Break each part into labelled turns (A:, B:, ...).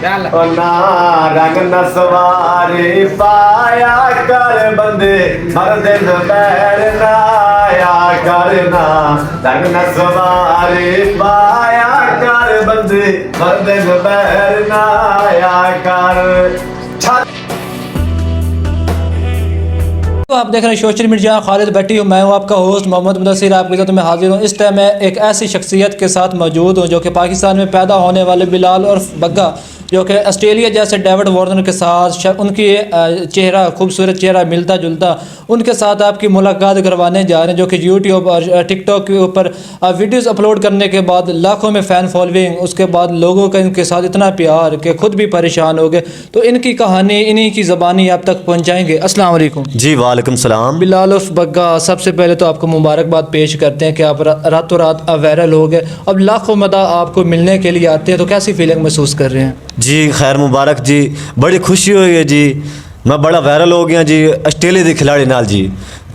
A: ना रंग न सवारी पाया कर बंदे मर्द बैर नाया करना रंग न सवारी पाया कर बंदे मर्द बैर नाया कर।
B: तो आप देख रहे हैं सोशल मीडिया खालिद भट्टी हूँ, मैं हूँ आपका होस्ट मोहम्मद मुदस्सिर। आपके साथ मैं हाजिर हूँ। इस टाइम मैं एक ऐसी शख्सियत के साथ मौजूद हूँ जो कि पाकिस्तान में पैदा होने वाले बिलाल उर्फ बग्गा, जो कि ऑस्ट्रेलिया जैसे डेविड वार्नर के साथ उनकी चेहरा खूबसूरत चेहरा मिलता जुलता, उनके साथ आपकी मुलाकात करवाने जा रहे हैं, जो कि यूट्यूब और टिकटॉक के ऊपर वीडियोस अपलोड करने के बाद लाखों में फ़ैन फॉलोइंग, उसके बाद लोगों का इनके साथ इतना प्यार कि खुद भी परेशान हो गए। तो इनकी कहानी इन्हीं की ज़बानी आप तक पहुँचाएँगे। अस्सलाम वालेकुम
A: जी। वालेकुम सलाम।
B: बिलाल उर्फ बग्गा, सबसे पहले तो आपको मुबारकबाद पेश करते हैं कि आप रातों रात वायरल हो गए। अब लाखों मदा आपको मिलने के लिए आते हैं, तो कैसी फीलिंग महसूस कर रहे हैं?
A: जी खैर मुबारक जी, बड़ी खुशी हुई है जी। मैं बड़ा वायरल हो गया जी ऑस्ट्रेलिया के खिलाड़ी नाल जी।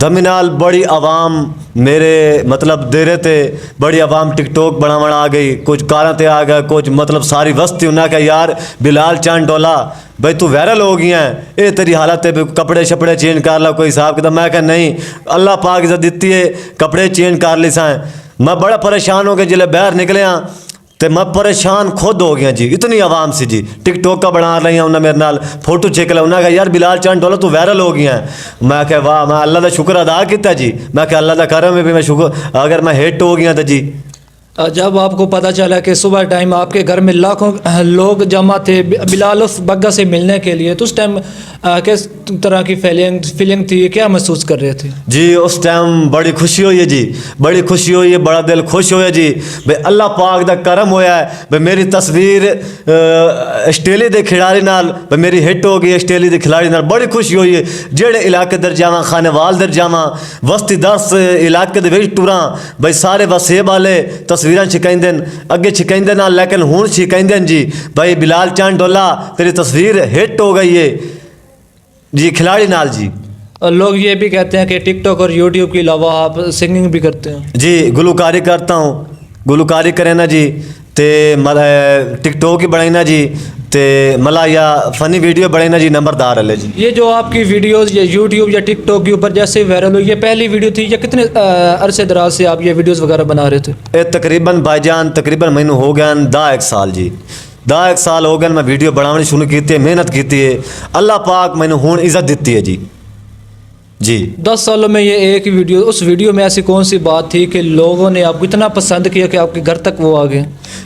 A: तमी नाल बड़ी आवाम मेरे मतलब दे रहे थे, बड़ी आवाम टिकटॉक बनावन आ गई, कुछ कारां ते आ गए, कुछ मतलब सारी वस्ती उन्हें कहा यार बिलाल चांद डोला भाई तू वायरल हो गया है, ये तेरी हालत है, कपड़े शपड़े चेंज कर ला कोई हिसाब किताब। मैं कहा नहीं, अल्लाह पाक इज्जत दी है, कपड़े चेंज कर ली साएँ। मैं बड़ा परेशान हो गया जिले बाहर निकले तो मैं परेशान खुद हो गया जी। इतनी आवाम सी जी टिकटॉक का बना रही हैं, उन्हें मेरे नाल फोटो चेक लिया, उन्हें कहा यार बिलाल चांद डोला तू वायरल हो गया है। मैं कहा वाह, मैं अल्लाह का शुक्र अदा किया जी। मैं कहा अल्लाह का करम है भी मैं शुक्र, अगर मैं हिट हो गया तो जी।
B: जब आपको पता चला कि सुबह टाइम आपके घर में लाखों लोग जमा थे बिलाल उर्फ बग्गा से मिलने के लिए, तो उस टाइम किस तरह की फीलिंग थी, क्या महसूस कर रहे थे? जी
A: उस टाइम बड़ी खुशी हुई है जी, बड़ी खुशी हुई है, बड़ा दिल खुश होया जी। भाई अल्लाह पाक दा करम होया है, भाई मेरी तस्वीर ऑस्ट्रेलिया के खिलाड़ी नाल भाई मेरी हिट हो गई ऑस्ट्रेलिया के खिलाड़ी नाल, बड़ी खुशी हुई है। जेड़े इलाके दर जावां, खानेवाल दर जावां, वस्ती दस इलाके दे विच टुरां, भाई सारे वसेब वाले तस्वीरां छिकाइंदे अगे छिकाइंदे ना, लेकिन हुण छिकाइंदे जी भाई बिलाल चांद डोला तेरी तस्वीर हिट हो गई है जी खिलाड़ी नाल जी।
B: और लोग ये भी कहते हैं कि टिकटॉक और यूट्यूब के अलावा आप सिंगिंग भी करते हैं?
A: जी गुलकारी करता हूँ, गुलकारी करें ना जी, ते टिकटॉक ही बनाई ना जी, ते मला या फ़नी वीडियो बने ना जी, नंबरदार है जी।
B: ये जो आपकी वीडियोस या यूट्यूब या टिकटॉक के ऊपर जैसे वायरल हुई, ये पहली वीडियो थी या कितने अरसे दराज से आप ये वीडियोस वगैरह बना रहे थे?
A: ये तकरीबन भाईजान तकरीबन मैनू हो गया 10 साल जी, 10 साल हो गए मैं वीडियो बनानी शुरू की है, मेहनत की है, अल्लाह पाक मैनू हुण इज्जत दी है जी। जी
B: 10 सालों में ये एक ही वीडियो, उस वीडियो में ऐसी कौन सी बात थी कि लोगों ने आपको इतना पसंद किया कि आपके घर तक वो आ गए?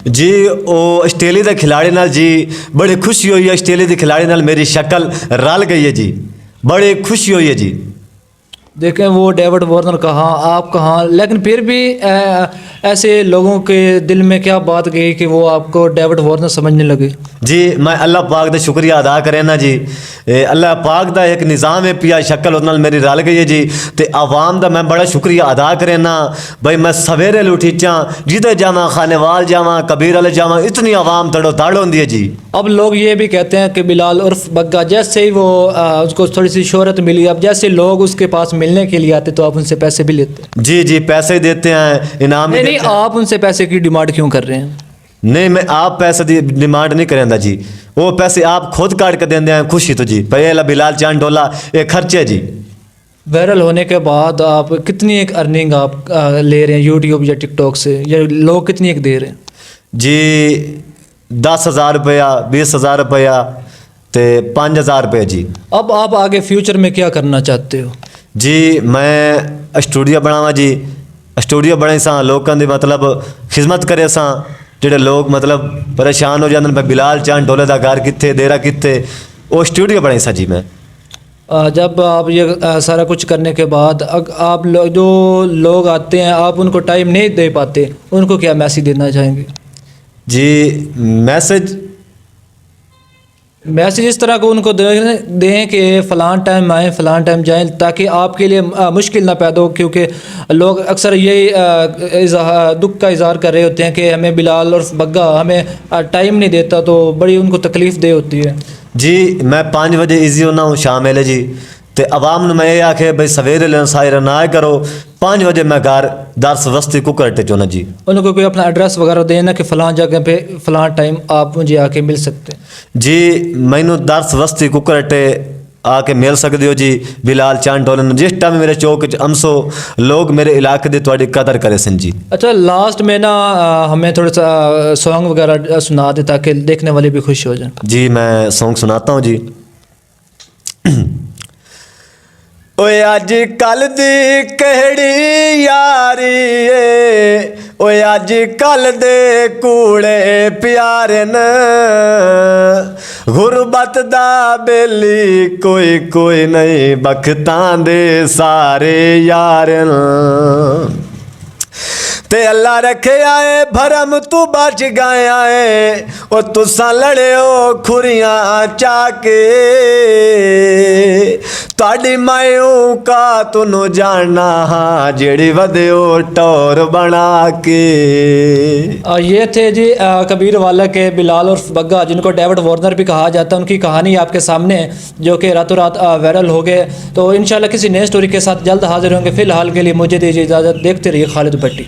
A: जी वो ऑस्ट्रेलिया के खिलाड़ी नाल जी बड़ी खुशी हुई है, ऑस्ट्रेलिया के खिलाड़ी नाल मेरी शक्ल रल गई है जी, बड़ी खुशी हुई है जी।
B: देखें वो डेविड वार्नर कहाँ, आप कहाँ, लेकिन फिर भी ऐसे लोगों के दिल में क्या बात गई कि वो आपको डेविड वार्नर समझने लगे? जी
A: मैं अल्लाह पाक का शुक्रिया अदा करें ना जी, अल्लाह पाक का एक निज़ाम है पिया, शक्ल उस मेरी रल गई है जी। तो आवाम का मैं बड़ा शुक्रिया अदा करें ना भाई, मैं सवेरे उठीचा जिदे जावा, खानेवाल जावा, कबीर वाले जावा, इतनी आवाम तड़ो तड़ होती है जी।
B: अब लोग ये भी कहते हैं कि बिलाल उर्फ बग्गा जैसे ही वो उसको थोड़ी सी शोहरत मिली, अब जैसे लोग उसके पास मिलने के लिए आते तो आप उनसे पैसे भी लेते हैं?
A: जी जी पैसे देते हैं, इनाम
B: नहीं, आप उनसे पैसे की डिमांड क्यों कर रहे हैं?
A: नहीं मैं आप पैसे की डिमांड नहीं करेंदा जी, वो पैसे आप खुद काट के देंगे हैं खुशी तो जी। पहला बिलाल चांद डोला ये खर्चे जी।
B: वायरल होने के बाद आप कितनी एक अर्निंग आप ले रहे हैं यूट्यूब या टिकटॉक से, या लोग कितनी एक दे रहे हैं?
A: जी 10,000 रुपया, 20,000 रुपया, तो 5,000 रुपये जी। अब
B: आप आगे फ्यूचर में क्या करना चाहते हो?
A: जी मैं स्टूडियो बनावा जी, स्टूडियो बने सा लोगों की मतलब खिदमत करे सा, जेडे लोग मतलब परेशान हो जाते हैं बिलाल चांद डोले का घर कितने, देरा कितने, वो स्टूडियो बने सा जी। मैं
B: जब आप ये सारा कुछ करने के बाद आप जो लोग आते हैं आप उनको टाइम नहीं दे पाते, उनको क्या मैसेज देना चाहेंगे?
A: जी मैसेज इस तरह को उनको दें कि फ़लान टाइम आएँ, फ़लान टाइम जाएं, ताकि आपके लिए मुश्किल ना पैदा हो, क्योंकि लोग अक्सर यही दुख का इज़हार कर रहे होते हैं कि हमें बिलाल और बग्गा हमें टाइम नहीं देता, तो बड़ी उनको तकलीफ़ दे होती है। जी मैं 5 बजे इजी होना हूँ शाम वेले जी, ਤੇ ਆਵਾਮ ਨੂੰ ਮੈਂ ਇਹ ਆਖੇ ਬਈ ਸਵੇਰੇ ਲੈਣ ਸਾਇਰ ਨਾ ਕਰੋ 5 बजे मैं घर दरस वस्ती कुकर चोना जी।
B: उनको कोई अपना एड्रेस वगैरह देना कि फ़लाँ जगह पे फ़लाँ टाइम आप मुझे आके मिल सकते हैं
A: जी। मैनू दरस वस्ती कुकर आके मिल सकते हो जी। बिलाल चांद टोलन जिस टाइम मेरे चौक अमसो लोग मेरे इलाके की थोड़ी कदर करे सन जी।
B: अच्छा लास्ट में ना हमें थोड़ा सा सॉन्ग वगैरह सुना दे ताकि देखने वाले भी खुश हो जाए।
A: जी मैं सॉन्ग सुनाता हूँ जी। ओए अज कल दी कहड़ी यारी ए, ओए अज कल दे कूड़े प्यारे न, गुरबत दा बेली कोई कोई नहीं, बखतां दे सारे यार न। ते अल्लाह रखे आए भरम तू बच गया है, ओ तुसा लड़े हो खुरियां चाके, ताड़ी मायूं का तुनु जानना हाँ जेड़ी वध्यो टोर बना के।
B: ये थे जी कबीर वाला के बिलाल उर्फ बग्गा, जिनको डेविड वार्नर भी कहा जाता है। उनकी कहानी आपके सामने जो कि रातों रात वायरल हो गए। तो इंशाल्लाह किसी नए स्टोरी के साथ जल्द हाजिर होंगे। फ़िलहाल के लिए मुझे दीजिए इजाज़त। देखते रहिए खालिद भट्टी।